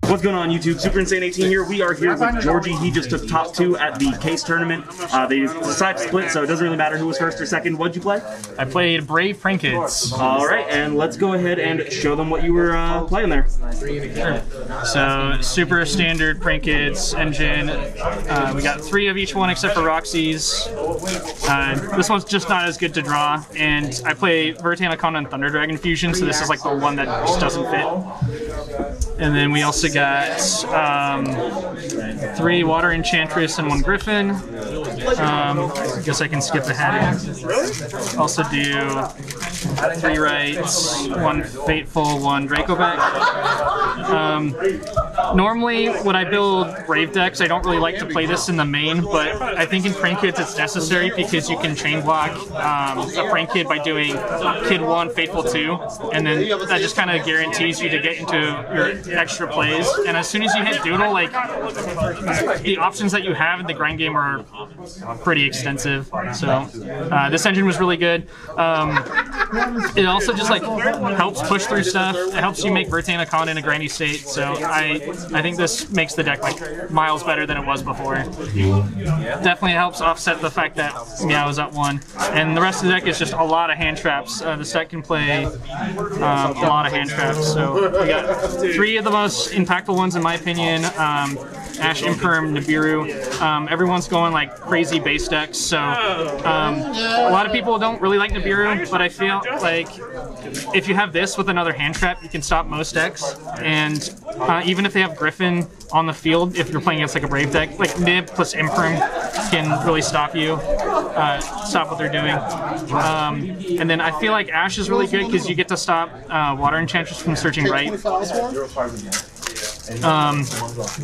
What's going on, YouTube? Super Insane 18 here. We are here with Georgie. He just took top 2 at the case tournament. They decided to split, so it doesn't really matter who was first or second. What'd you play? I played Brave Prank Kids. All right, and let's go ahead and show them what you were playing there. Sure. So, super standard Prank Kids engine. We got 3 of each one except for Roxy's. This one's just not as good to draw, and I play Vertanaconda and Thunder Dragon Fusion, so this is like the one that just doesn't fit. And then we also got 3 Water Enchantress and 1 Griffin. I guess I can skip ahead. Also do 3 Rights, 1 Fateful, 1 Dracoback. Normally, when I build Brave decks, I don't really like to play this in the main, but I think in Prank Kids it's necessary because you can chain block a Prank Kid by doing Kid 1, Fateful 2, and then that just kind of guarantees you to get into your extra plays. And as soon as you hit Doodle, like, the options that you have in the grind game are pretty extensive. So this engine was really good. It also just like helps push through stuff. It helps you make Vertanaconda in a grindy state. So I think this makes the deck like miles better than it was before. Definitely helps offset the fact that Meow is at 1, and the rest of the deck is just a lot of hand traps. This deck can play a lot of hand traps. So we got 3 of the most impactful ones in my opinion. Ash, Imperm, Nibiru. Everyone's going like crazy base decks, so a lot of people don't really like Nibiru, but I feel like if you have this with another hand trap, you can stop most decks. And even if they have Griffin on the field, if you're playing against like a Brave deck, like Nib plus Imperm can really stop you, stop what they're doing. And then I feel like Ash is really good because you get to stop Water Enchantress from searching right.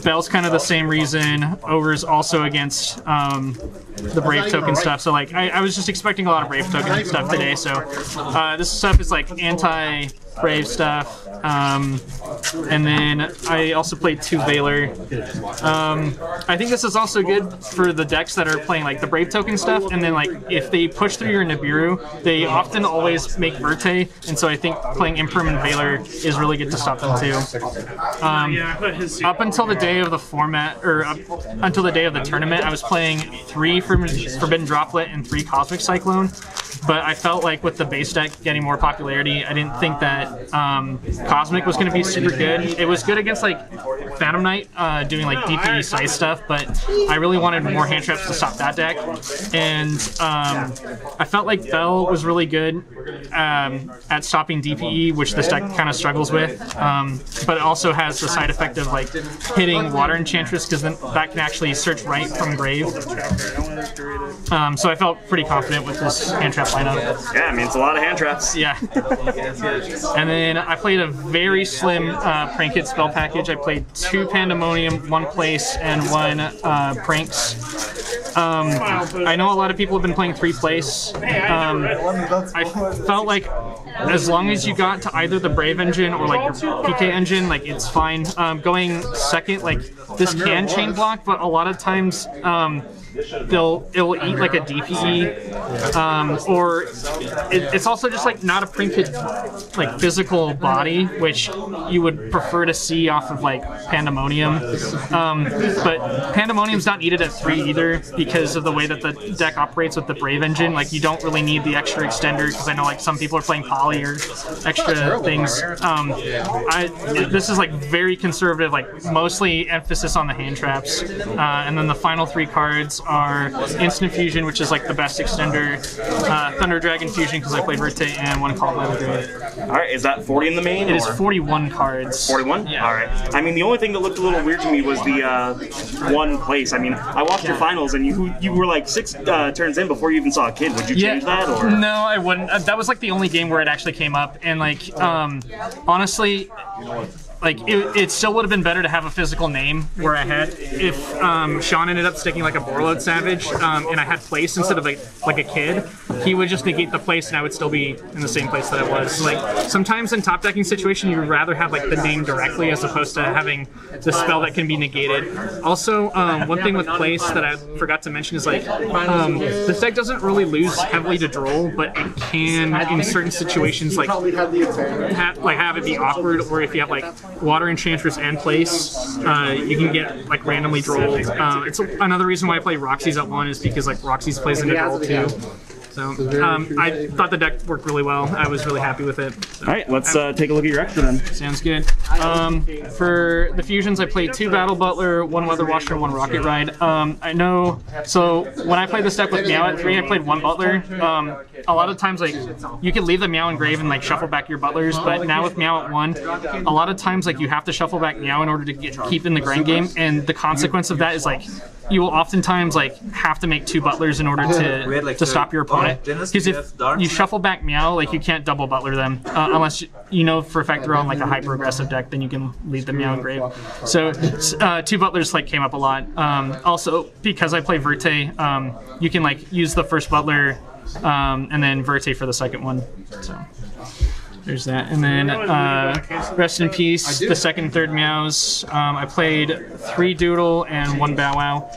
Bell's kind of the same reason. Ogre's also against the Brave token stuff. So like I was just expecting a lot of Brave token stuff today. So this stuff is like anti-Brave stuff. And then I also played 2 Valor. I think this is also good for the decks that are playing like the Brave token stuff, and then like if they push through your Nibiru, they often always make Verte, and so I think playing Imperm and Valor is really good to stop them too. Up until the day of the format, or up until the day of the tournament, I was playing 3 Forbidden Droplet and 3 Cosmic Cyclone. But I felt like with the base deck getting more popularity, I didn't think that Cosmic was going to be super good. It was good against like Phantom Knight doing like DPE size stuff, but I really wanted more hand traps to stop that deck. And I felt like Bell was really good at stopping DPE, which this deck kind of struggles with. But it also has the side effect of like hitting Water Enchantress, because then that can actually search right from Grave. So I felt pretty confident with this hand trap lineup. Yeah, I mean, it's a lot of hand traps. Yeah. And then I played a very slim Prank Kid spell package. I played 2 Pandemonium, 1 Place, and 1 Pranks. I know a lot of people have been playing 3 Place. I felt like as long as you got to either the Brave engine or like your PK engine, like it's fine. Going second, like this can chain block, but a lot of times it will eat like a DPE, or it's also just like not a printed like physical body, which you would prefer to see off of like Pandemonium. But Pandemonium's not needed at 3 either because of the way that the deck operates with the Brave engine. Like you don't really need the extra extender, because I know like some people are playing Poly or extra things. This is like very conservative, like mostly emphasis on the hand traps. And then the final 3 cards are Instant Fusion, which is like the best extender, Thunder Dragon Fusion because I play Verte, and 1 Call by the Druid. Alright, is that 40 in the main? It is 41 cards. 41? Yeah. Alright. I mean, the only thing that looked a little weird to me was the 1 Place. I mean, I watched your finals and you were like 6 turns in before you even saw a kid. Would you change that? Or? No, I wouldn't. That was like the only game where it actually came up, and like honestly, like it still would have been better to have a physical name where I had, if Sean ended up sticking like a Borload Savage and I had Place instead of like a kid, he would just negate the Place and I would still be in the same place that I was. Like sometimes in top decking situation you would rather have like the name directly as opposed to having the spell that can be negated. Also, one thing with Place that I forgot to mention is like this deck doesn't really lose heavily to Droll, but it can in certain situations like have it be awkward, or if you have like Water Enchantress and Place, you can get like randomly drolled. It's another reason why I play Roxy's at 1 is because like Roxy's plays into droll too. So I thought the deck worked really well. I was really happy with it. So, all right, let's take a look at your extra then. Sounds good. For the fusions, I played 2 Battle Butler, 1 Weather Watcher, 1 Rocket Ride. I know. So when I played this deck with Meow at 3, I played 1 Butler. A lot of times, like you could leave the Meow in grave and like shuffle back your butlers, but now with Meow at 1, a lot of times like you have to shuffle back Meow in order to keep in the grind game, and the consequence of that is like you will oftentimes like have to make 2 butlers in order to stop your opponent. Because if you shuffle back Meow, like you can't double butler them unless you know for a fact they're on like a hyper aggressive deck. Then you can leave the Meow in grave. So 2 butlers like came up a lot. Also because I play Verte, you can like use the first butler and then Verte for the second one. So there's that. And then rest in peace, the second and third Meows. I played 3 Doodle and 1 Bow Wow.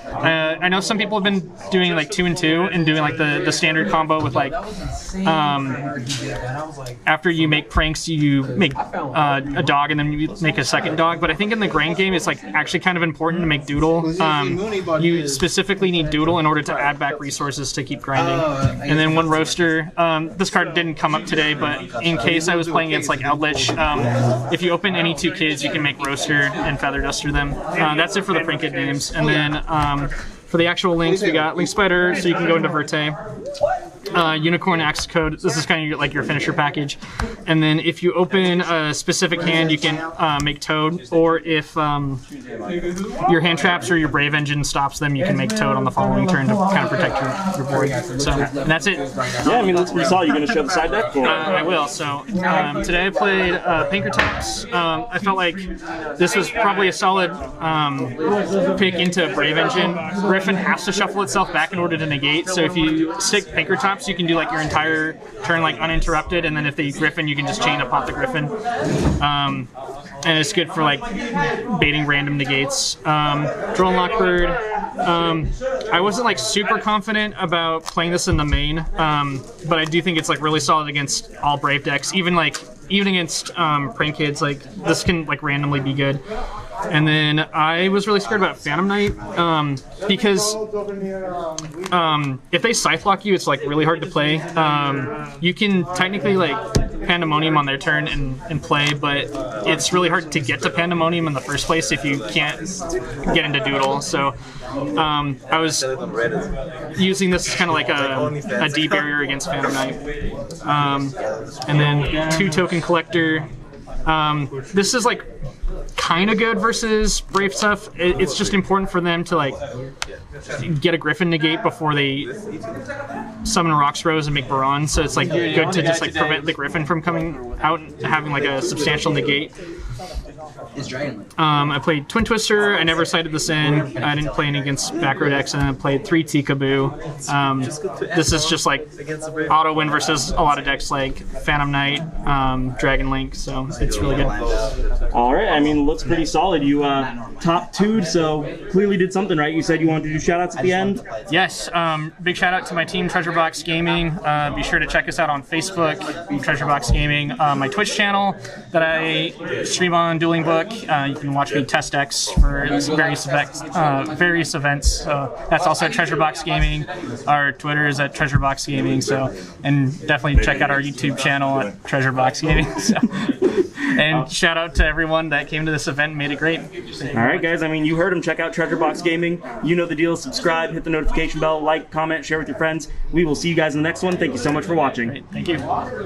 I know some people have been doing like 2 and 2 and doing like the standard combo with like after you make pranks you make a dog and then you make a second dog. But I think in the grind game it's like actually kind of important to make Doodle. You specifically need Doodle in order to add back resources to keep grinding. And then 1 Roaster. This card didn't come up today, but in case I was playing against like Eldritch, if you open any 2 kids, you can make Roaster and Feather Duster them. That's it for the Trinket names. And then for the actual links, we got Link Spider, so you can go into Verte. Unicorn Axe Code, this is kind of like your finisher package. And then if you open a specific hand, you can make Toad, or if your hand traps or your Brave Engine stops them, you can make Toad on the following turn to kind of protect your board. So, and that's it. Yeah, I mean, that's pretty solid. You going to show the side deck? I will. So today I played Pinkertops. I felt like this was probably a solid pick into Brave Engine. Griffin has to shuffle itself back in order to negate, so if you stick Pinkertops, you can do like your entire turn like uninterrupted, and then if they Griffin, you can just chain up pop the Griffin. And it's good for like baiting random negates. Droll and Lockbird. I wasn't like super confident about playing this in the main, but I do think it's like really solid against all Brave decks. Even against Prank Kids, like this can like randomly be good. And then I was really scared about Phantom Knight because if they Scythe Lock you, it's like really hard to play. You can technically like Pandemonium on their turn and play, but it's really hard to get to Pandemonium in the first place if you can't get into Doodle. So I was using this as kind of like a D barrier against Phantom Knight. And then 2 Token Collector. This is like kind of good versus Brave stuff. It's just important for them to like get a Griffin negate before they summon a Rox Rose and make Baron. So it's like good to just like prevent the Griffin from coming out and having like a substantial negate. I played Twin Twister. I never cited this in. I didn't play any against back row decks, and I played 3 Tikaboo. This is just like auto win versus a lot of decks like Phantom Knight, Dragon Link, so it's really good. All right, I mean, looks pretty solid. You top 2'd, so clearly did something right. You said you wanted to do shout-outs at the end? Yes, big shout-out to my team, Treasure Box Gaming. Be sure to check us out on Facebook, Treasure Box Gaming. My Twitch channel that I stream on, Dueling Book. You can watch me test decks for various events. So that's also at Treasure Box Gaming. Our Twitter is at Treasure Box Gaming. So, and definitely check out our YouTube channel at Treasure Box Gaming. So, and shout out to everyone that came to this event and made it great. All right, guys. I mean, you heard them. Check out Treasure Box Gaming. You know the deal. Subscribe, hit the notification bell, like, comment, share with your friends. We will see you guys in the next one. Thank you so much for watching. Great. Thank you.